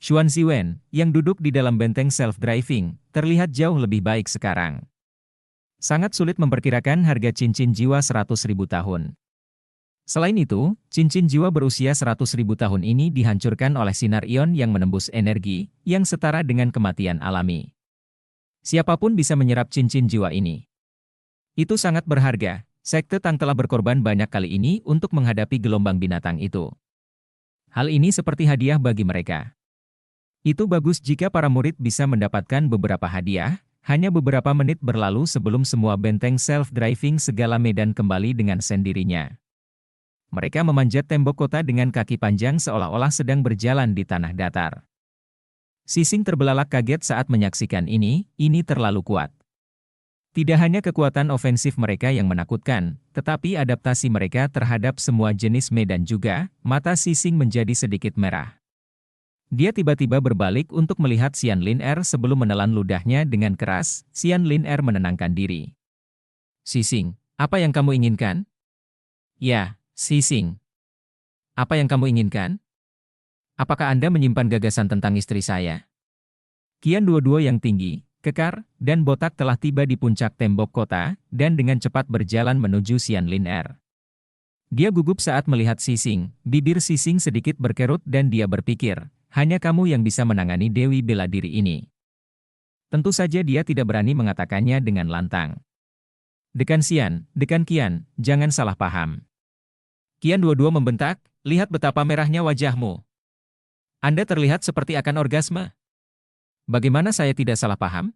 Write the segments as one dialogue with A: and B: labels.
A: Xuan Ziwen, yang duduk di dalam benteng self-driving, terlihat jauh lebih baik sekarang. Sangat sulit memperkirakan harga cincin jiwa 100.000 tahun. Selain itu, cincin jiwa berusia 100.000 tahun ini dihancurkan oleh sinar ion yang menembus energi, yang setara dengan kematian alami. Siapapun bisa menyerap cincin jiwa ini. Itu sangat berharga. Sekte Tang telah berkorban banyak kali ini untuk menghadapi gelombang binatang itu. Hal ini seperti hadiah bagi mereka. Itu bagus jika para murid bisa mendapatkan beberapa hadiah. Hanya beberapa menit berlalu sebelum semua benteng self-driving segala medan kembali dengan sendirinya. Mereka memanjat tembok kota dengan kaki panjang seolah-olah sedang berjalan di tanah datar. Xixing terbelalak kaget saat menyaksikan ini terlalu kuat. Tidak hanya kekuatan ofensif mereka yang menakutkan, tetapi adaptasi mereka terhadap semua jenis medan juga. Mata Xixing menjadi sedikit merah. Dia tiba-tiba berbalik untuk melihat Xian Lin Er sebelum menelan ludahnya dengan keras. Xian Lin Er menenangkan diri. Xixing, apa yang kamu inginkan? Ya, Xixing. Apa yang kamu inginkan? Apakah Anda menyimpan gagasan tentang istri saya? Qian Duo yang tinggi, kekar, dan botak telah tiba di puncak tembok kota, dan dengan cepat berjalan menuju Xian Lin Er. Dia gugup saat melihat Xixing, bibir Xixing sedikit berkerut dan dia berpikir, hanya kamu yang bisa menangani Dewi bela diri ini. Tentu saja dia tidak berani mengatakannya dengan lantang. Dekan Qian, jangan salah paham. Qian Duo membentak, lihat betapa merahnya wajahmu. Anda terlihat seperti akan orgasme. Bagaimana saya tidak salah paham?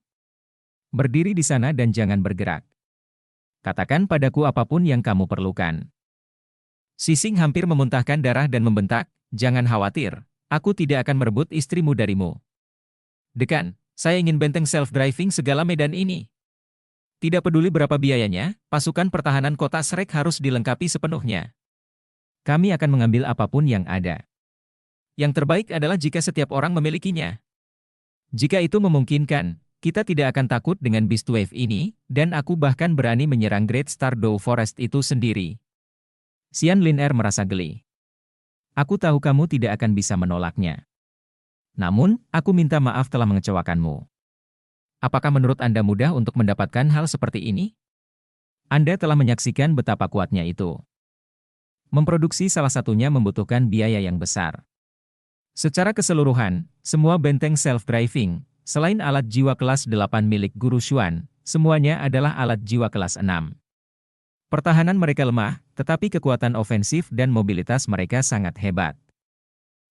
A: Berdiri di sana dan jangan bergerak. Katakan padaku apapun yang kamu perlukan. Xixing hampir memuntahkan darah dan membentak, jangan khawatir. Aku tidak akan merebut istrimu darimu. Dekan, saya ingin benteng self-driving segala medan ini. Tidak peduli berapa biayanya, pasukan pertahanan kota Shrek harus dilengkapi sepenuhnya. Kami akan mengambil apapun yang ada. Yang terbaik adalah jika setiap orang memilikinya. Jika itu memungkinkan, kita tidak akan takut dengan Beast Wave ini, dan aku bahkan berani menyerang Great Stardew Forest itu sendiri. Xian Lin Er merasa geli. Aku tahu kamu tidak akan bisa menolaknya. Namun, aku minta maaf telah mengecewakanmu. Apakah menurut Anda mudah untuk mendapatkan hal seperti ini? Anda telah menyaksikan betapa kuatnya itu. Memproduksi salah satunya membutuhkan biaya yang besar. Secara keseluruhan, semua benteng self-driving, selain alat jiwa kelas 8 milik Guru Xuan, semuanya adalah alat jiwa kelas 6. Pertahanan mereka lemah, tetapi kekuatan ofensif dan mobilitas mereka sangat hebat.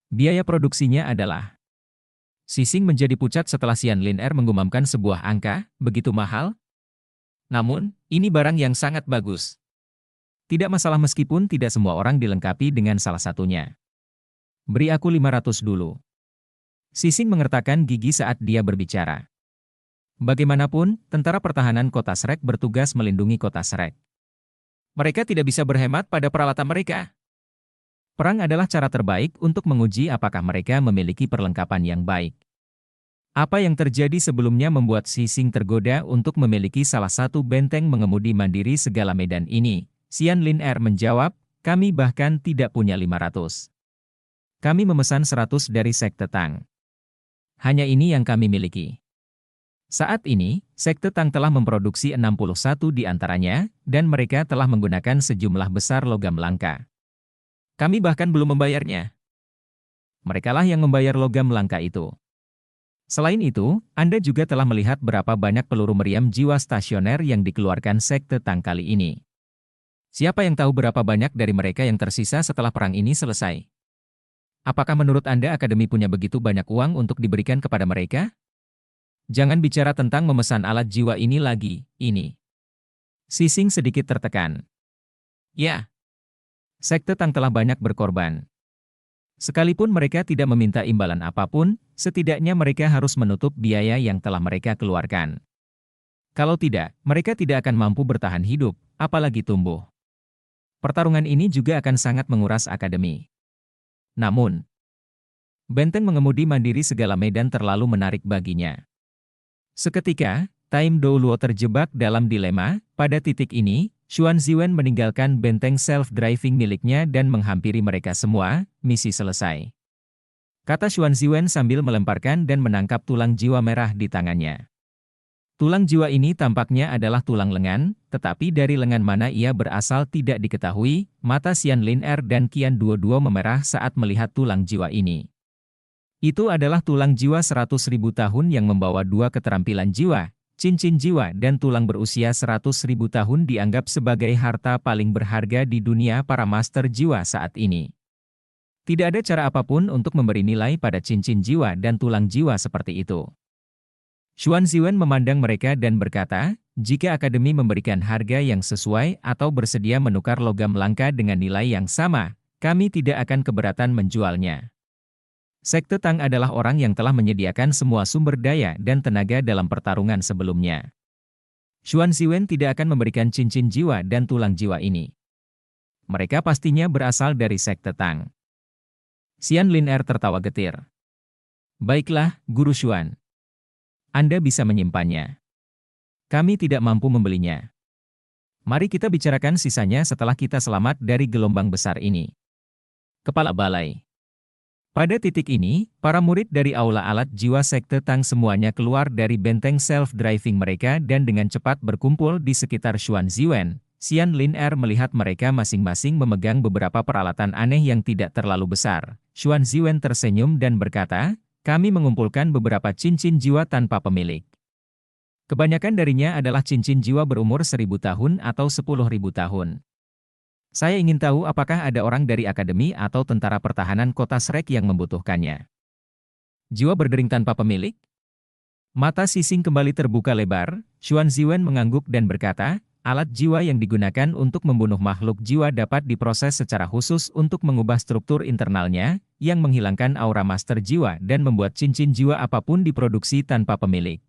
A: Biaya produksinya adalah... Xixing menjadi pucat setelah Xian Lin Er menggumamkan sebuah angka, begitu mahal? Namun, ini barang yang sangat bagus. Tidak masalah meskipun tidak semua orang dilengkapi dengan salah satunya. Beri aku 500 dulu. Xixing mengertakkan gigi saat dia berbicara. Bagaimanapun, tentara pertahanan kota Shrek bertugas melindungi kota Shrek. Mereka tidak bisa berhemat pada peralatan mereka. Perang adalah cara terbaik untuk menguji apakah mereka memiliki perlengkapan yang baik. Apa yang terjadi sebelumnya membuat Xixing tergoda untuk memiliki salah satu benteng mengemudi mandiri segala medan ini. Xian Lin Er menjawab, kami bahkan tidak punya 500. Kami memesan 100 dari Sekte Tang. Hanya ini yang kami miliki. Saat ini, Sekte Tang telah memproduksi 61 di antaranya, dan mereka telah menggunakan sejumlah besar logam langka. Kami bahkan belum membayarnya. Merekalah yang membayar logam langka itu. Selain itu, Anda juga telah melihat berapa banyak peluru meriam jiwa stasioner yang dikeluarkan Sekte Tang kali ini. Siapa yang tahu berapa banyak dari mereka yang tersisa setelah perang ini selesai? Apakah menurut Anda Akademi punya begitu banyak uang untuk diberikan kepada mereka? Jangan bicara tentang memesan alat jiwa ini lagi, ini. Xixing sedikit tertekan. Ya. Sekte Tang telah banyak berkorban. Sekalipun mereka tidak meminta imbalan apapun, setidaknya mereka harus menutup biaya yang telah mereka keluarkan. Kalau tidak, mereka tidak akan mampu bertahan hidup, apalagi tumbuh. Pertarungan ini juga akan sangat menguras Akademi. Namun, benteng mengemudi mandiri segala medan terlalu menarik baginya. Seketika, Time Dou Luo terjebak dalam dilema. Pada titik ini, Xuan Ziwen meninggalkan benteng self-driving miliknya dan menghampiri mereka semua. Misi selesai. kata Xuan Ziwen sambil melemparkan dan menangkap tulang jiwa merah di tangannya. Tulang jiwa ini tampaknya adalah tulang lengan, tetapi dari lengan mana ia berasal tidak diketahui. Mata Xian Lin Er dan Qian dua-dua memerah saat melihat tulang jiwa ini. Itu adalah tulang jiwa 100.000 tahun yang membawa dua keterampilan jiwa, cincin jiwa dan tulang berusia 100.000 tahun dianggap sebagai harta paling berharga di dunia para master jiwa saat ini. Tidak ada cara apapun untuk memberi nilai pada cincin jiwa dan tulang jiwa seperti itu. Xuan Ziwen memandang mereka dan berkata, jika akademi memberikan harga yang sesuai atau bersedia menukar logam langka dengan nilai yang sama, kami tidak akan keberatan menjualnya. Sekte Tang adalah orang yang telah menyediakan semua sumber daya dan tenaga dalam pertarungan sebelumnya. Xuan Ziwen tidak akan memberikan cincin jiwa dan tulang jiwa ini. Mereka pastinya berasal dari Sekte Tang. Xian Lin Er tertawa getir. Baiklah, Guru Xuan. Anda bisa menyimpannya. Kami tidak mampu membelinya. Mari kita bicarakan sisanya setelah kita selamat dari gelombang besar ini. Kepala Balai. Pada titik ini, para murid dari Aula Alat Jiwa Sekte Tang semuanya keluar dari benteng self-driving mereka dan dengan cepat berkumpul di sekitar Xuan Ziwen. Xian Lin Er melihat mereka masing-masing memegang beberapa peralatan aneh yang tidak terlalu besar. Xuan Ziwen tersenyum dan berkata, kami mengumpulkan beberapa cincin jiwa tanpa pemilik. Kebanyakan darinya adalah cincin jiwa berumur 1.000 tahun atau 10.000 tahun. Saya ingin tahu apakah ada orang dari akademi atau tentara pertahanan kota Shrek yang membutuhkannya. Jiwa berdering tanpa pemilik? Mata Sising kembali terbuka lebar. Xuan Ziwen mengangguk dan berkata, alat jiwa yang digunakan untuk membunuh makhluk jiwa dapat diproses secara khusus untuk mengubah struktur internalnya, yang menghilangkan aura master jiwa dan membuat cincin jiwa apapun diproduksi tanpa pemilik.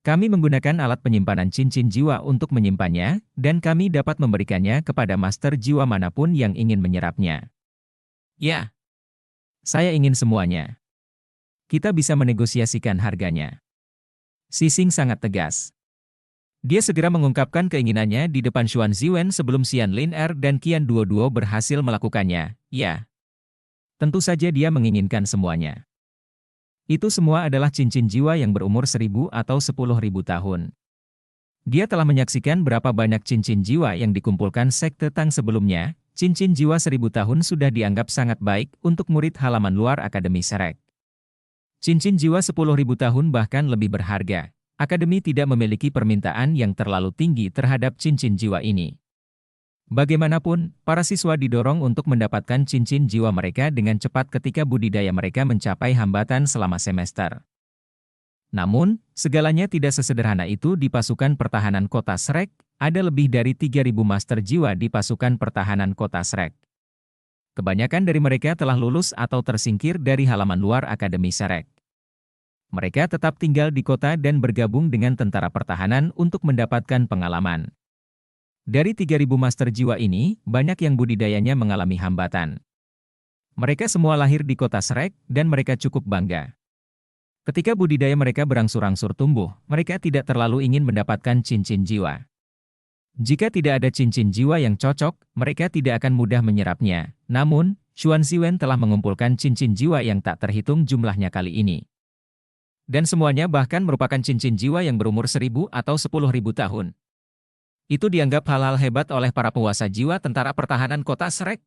A: Kami menggunakan alat penyimpanan cincin jiwa untuk menyimpannya, dan kami dapat memberikannya kepada master jiwa manapun yang ingin menyerapnya. Ya, saya ingin semuanya. Kita bisa menegosiasikan harganya. Sising sangat tegas. Dia segera mengungkapkan keinginannya di depan Xuan Ziwen sebelum Xian Lin Er dan Qian dua-dua berhasil melakukannya. Ya, tentu saja dia menginginkan semuanya. Itu semua adalah cincin jiwa yang berumur 1.000 atau 10.000 tahun. Dia telah menyaksikan berapa banyak cincin jiwa yang dikumpulkan Sekte Tang sebelumnya. Cincin jiwa 1.000 tahun sudah dianggap sangat baik untuk murid halaman luar Akademi Shrek. Cincin jiwa 10.000 tahun bahkan lebih berharga. Akademi tidak memiliki permintaan yang terlalu tinggi terhadap cincin jiwa ini. Bagaimanapun, para siswa didorong untuk mendapatkan cincin jiwa mereka dengan cepat ketika budidaya mereka mencapai hambatan selama semester. Namun, segalanya tidak sesederhana itu di pasukan pertahanan kota Shrek. Ada lebih dari 3.000 master jiwa di pasukan pertahanan kota Shrek. Kebanyakan dari mereka telah lulus atau tersingkir dari halaman luar Akademi Shrek. Mereka tetap tinggal di kota dan bergabung dengan tentara pertahanan untuk mendapatkan pengalaman. Dari 3.000 master jiwa ini, banyak yang budidayanya mengalami hambatan. Mereka semua lahir di kota Shrek, dan mereka cukup bangga. Ketika budidaya mereka berangsur-angsur tumbuh, mereka tidak terlalu ingin mendapatkan cincin jiwa. Jika tidak ada cincin jiwa yang cocok, mereka tidak akan mudah menyerapnya. Namun, Xuan Ziwen telah mengumpulkan cincin jiwa yang tak terhitung jumlahnya kali ini. Dan semuanya bahkan merupakan cincin jiwa yang berumur 1.000 atau 10.000 tahun. Itu dianggap hal-hal hebat oleh para penguasa jiwa tentara pertahanan kota Shrek.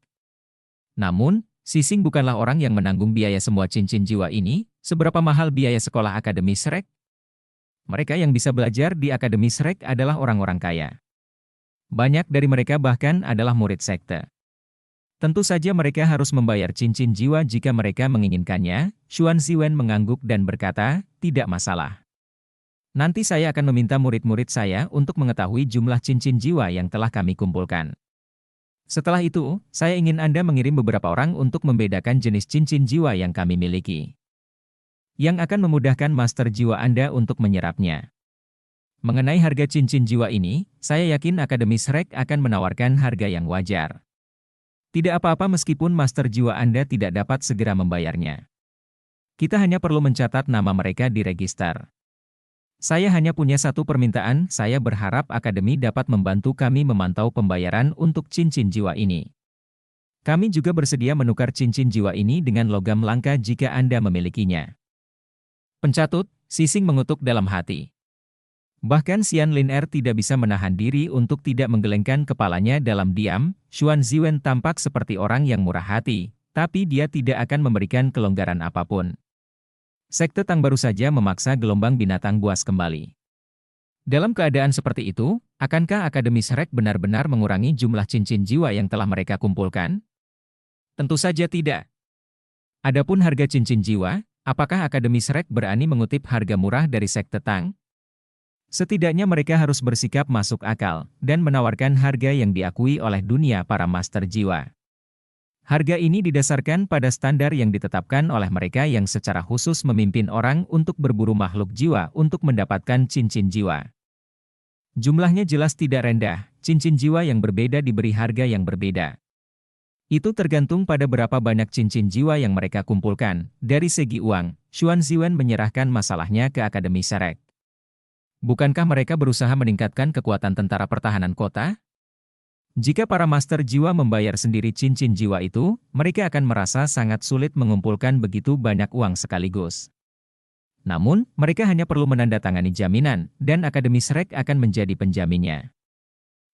A: Namun, Sising bukanlah orang yang menanggung biaya semua cincin jiwa ini. Seberapa mahal biaya sekolah Akademi Shrek? Mereka yang bisa belajar di Akademi Shrek adalah orang-orang kaya. Banyak dari mereka bahkan adalah murid sekte. Tentu saja mereka harus membayar cincin jiwa jika mereka menginginkannya. Xuan Ziwen mengangguk dan berkata, tidak masalah. Nanti saya akan meminta murid-murid saya untuk mengetahui jumlah cincin jiwa yang telah kami kumpulkan. Setelah itu, saya ingin Anda mengirim beberapa orang untuk membedakan jenis cincin jiwa yang kami miliki. Yang akan memudahkan master jiwa Anda untuk menyerapnya. Mengenai harga cincin jiwa ini, saya yakin Akademi Shrek akan menawarkan harga yang wajar. Tidak apa-apa meskipun master jiwa Anda tidak dapat segera membayarnya. Kita hanya perlu mencatat nama mereka di register. Saya hanya punya satu permintaan, saya berharap Akademi dapat membantu kami memantau pembayaran untuk cincin jiwa ini. Kami juga bersedia menukar cincin jiwa ini dengan logam langka jika Anda memilikinya. Pencatut, Sising mengutuk dalam hati. Bahkan Xian Lin tidak bisa menahan diri untuk tidak menggelengkan kepalanya dalam diam. Xuan Ziwen tampak seperti orang yang murah hati, tapi dia tidak akan memberikan kelonggaran apapun. Sekte Tang baru saja memaksa gelombang binatang buas kembali. Dalam keadaan seperti itu, akankah Akademi Shrek benar-benar mengurangi jumlah cincin jiwa yang telah mereka kumpulkan? Tentu saja tidak. Adapun harga cincin jiwa, apakah Akademi Shrek berani mengutip harga murah dari Sekte Tang? Setidaknya mereka harus bersikap masuk akal, dan menawarkan harga yang diakui oleh dunia para master jiwa. Harga ini didasarkan pada standar yang ditetapkan oleh mereka yang secara khusus memimpin orang untuk berburu makhluk jiwa untuk mendapatkan cincin jiwa. Jumlahnya jelas tidak rendah, cincin jiwa yang berbeda diberi harga yang berbeda. Itu tergantung pada berapa banyak cincin jiwa yang mereka kumpulkan. Dari segi uang, Xuan Ziwen menyerahkan masalahnya ke Akademi Shrek. Bukankah mereka berusaha meningkatkan kekuatan tentara pertahanan kota? Jika para master jiwa membayar sendiri cincin jiwa itu, mereka akan merasa sangat sulit mengumpulkan begitu banyak uang sekaligus. Namun, mereka hanya perlu menandatangani jaminan, dan Akademi Shrek akan menjadi penjaminnya.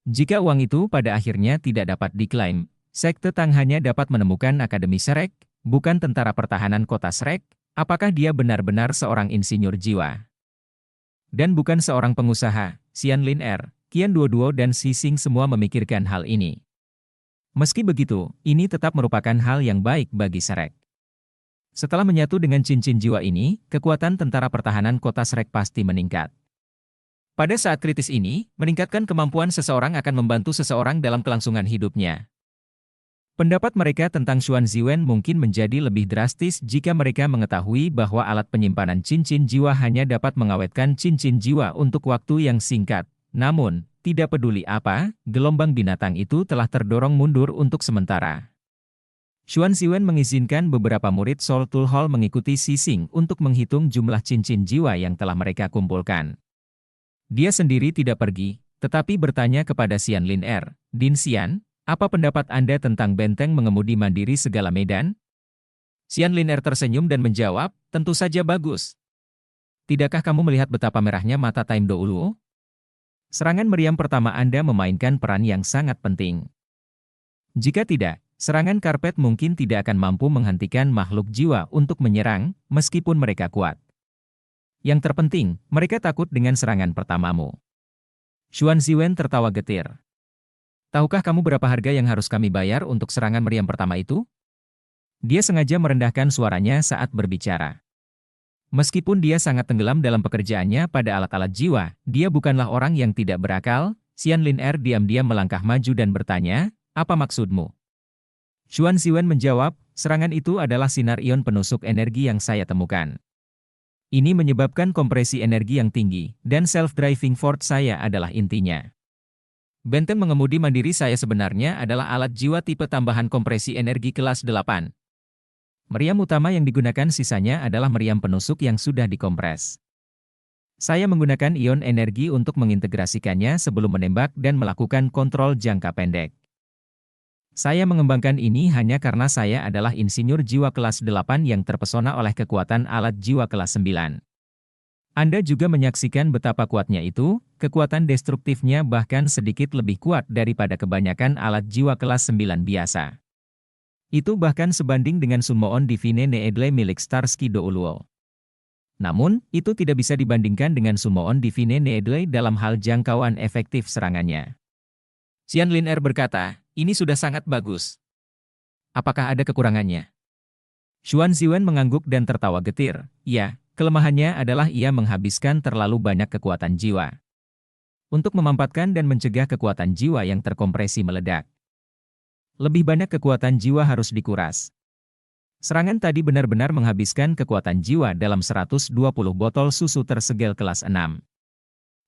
A: Jika uang itu pada akhirnya tidak dapat diklaim, Sekte Tang hanya dapat menemukan Akademi Shrek, bukan tentara pertahanan kota Shrek. Apakah dia benar-benar seorang insinyur jiwa? Dan bukan seorang pengusaha. Xian Lin, Qian Duoduo dan Sising semua memikirkan hal ini. Meski begitu, ini tetap merupakan hal yang baik bagi Shrek. Setelah menyatu dengan cincin jiwa ini, kekuatan tentara pertahanan kota Shrek pasti meningkat. Pada saat kritis ini, meningkatkan kemampuan seseorang akan membantu seseorang dalam kelangsungan hidupnya. Pendapat mereka tentang Xuan Ziwen mungkin menjadi lebih drastis jika mereka mengetahui bahwa alat penyimpanan cincin jiwa hanya dapat mengawetkan cincin jiwa untuk waktu yang singkat. Namun, tidak peduli apa, gelombang binatang itu telah terdorong mundur untuk sementara. Xuan Ziwen mengizinkan beberapa murid Soul Tool Hall mengikuti Sising untuk menghitung jumlah cincin jiwa yang telah mereka kumpulkan. Dia sendiri tidak pergi, tetapi bertanya kepada Xian Lin, "Din Xian, apa pendapat Anda tentang benteng mengemudi mandiri segala medan?" Xian Lin tersenyum dan menjawab, "Tentu saja bagus. Tidakkah kamu melihat betapa merahnya mata Time Do Ulu? Serangan meriam pertama Anda memainkan peran yang sangat penting. Jika tidak, serangan karpet mungkin tidak akan mampu menghentikan makhluk jiwa untuk menyerang, meskipun mereka kuat. Yang terpenting, mereka takut dengan serangan pertamamu." Xuan Ziwen tertawa getir. "Tahukah kamu berapa harga yang harus kami bayar untuk serangan meriam pertama itu?" Dia sengaja merendahkan suaranya saat berbicara. Meskipun dia sangat tenggelam dalam pekerjaannya pada alat-alat jiwa, dia bukanlah orang yang tidak berakal. Xian Lin diam-diam melangkah maju dan bertanya, "Apa maksudmu?" Xuan Ziwen menjawab, "Serangan itu adalah sinar ion penusuk energi yang saya temukan. Ini menyebabkan kompresi energi yang tinggi, dan self-driving force saya adalah intinya. Benteng mengemudi mandiri saya sebenarnya adalah alat jiwa tipe tambahan kompresi energi kelas 8. Meriam utama yang digunakan sisanya adalah meriam penusuk yang sudah dikompres. Saya menggunakan ion energi untuk mengintegrasikannya sebelum menembak dan melakukan kontrol jangka pendek. Saya mengembangkan ini hanya karena saya adalah insinyur jiwa kelas 8 yang terpesona oleh kekuatan alat jiwa kelas 9. Anda juga menyaksikan betapa kuatnya itu, kekuatan destruktifnya bahkan sedikit lebih kuat daripada kebanyakan alat jiwa kelas 9 biasa. Itu bahkan sebanding dengan Sunmoon Divine Needle milik Starsky Do Uluo. Namun, itu tidak bisa dibandingkan dengan Sunmoon Divine Needle dalam hal jangkauan efektif serangannya." Xian Lin berkata, "Ini sudah sangat bagus. Apakah ada kekurangannya?" Xuan Ziwen mengangguk dan tertawa getir. "Ya. Kelemahannya adalah ia menghabiskan terlalu banyak kekuatan jiwa. Untuk memampatkan dan mencegah kekuatan jiwa yang terkompresi meledak. Lebih banyak kekuatan jiwa harus dikuras. Serangan tadi benar-benar menghabiskan kekuatan jiwa dalam 120 botol susu tersegel kelas 6.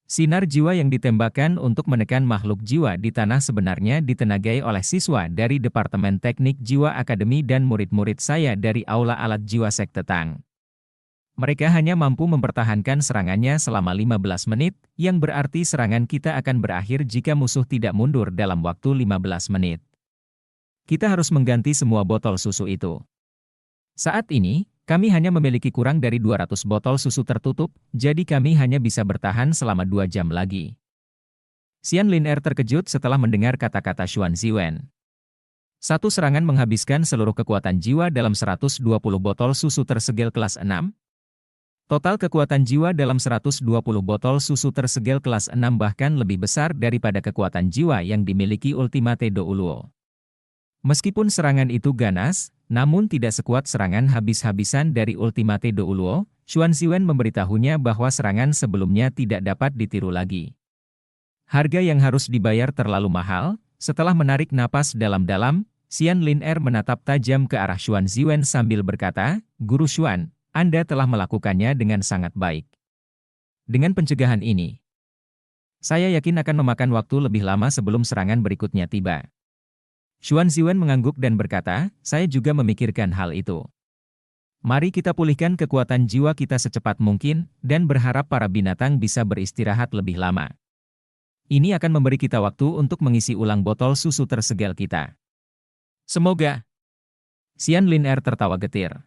A: Sinar jiwa yang ditembakkan untuk menekan makhluk jiwa di tanah sebenarnya ditenagai oleh siswa dari Departemen Teknik Jiwa Akademi dan murid-murid saya dari Aula Alat Jiwa Sekte Tang. Mereka hanya mampu mempertahankan serangannya selama 15 menit, yang berarti serangan kita akan berakhir jika musuh tidak mundur dalam waktu 15 menit. Kita harus mengganti semua botol susu itu. Saat ini, kami hanya memiliki kurang dari 200 botol susu tertutup, jadi kami hanya bisa bertahan selama 2 jam lagi. Xian Lin terkejut setelah mendengar kata-kata Xuan Ziwen. Satu serangan menghabiskan seluruh kekuatan jiwa dalam 120 botol susu tersegel kelas 6. Total kekuatan jiwa dalam 120 botol susu tersegel kelas 6 bahkan lebih besar daripada kekuatan jiwa yang dimiliki Ultimate Douluo. Meskipun serangan itu ganas, namun tidak sekuat serangan habis-habisan dari Ultimate Douluo, Xuan Ziwen memberitahunya bahwa serangan sebelumnya tidak dapat ditiru lagi. Harga yang harus dibayar terlalu mahal. Setelah menarik napas dalam-dalam, Xian Lin menatap tajam ke arah Xuan Ziwen sambil berkata, "Guru Xuan, Anda telah melakukannya dengan sangat baik. Dengan pencegahan ini, saya yakin akan memakan waktu lebih lama sebelum serangan berikutnya tiba." Xuan Ziwen mengangguk dan berkata, "Saya juga memikirkan hal itu. Mari kita pulihkan kekuatan jiwa kita secepat mungkin, dan berharap para binatang bisa beristirahat lebih lama. Ini akan memberi kita waktu untuk mengisi ulang botol susu tersegel kita." "Semoga." Xian Lin tertawa getir.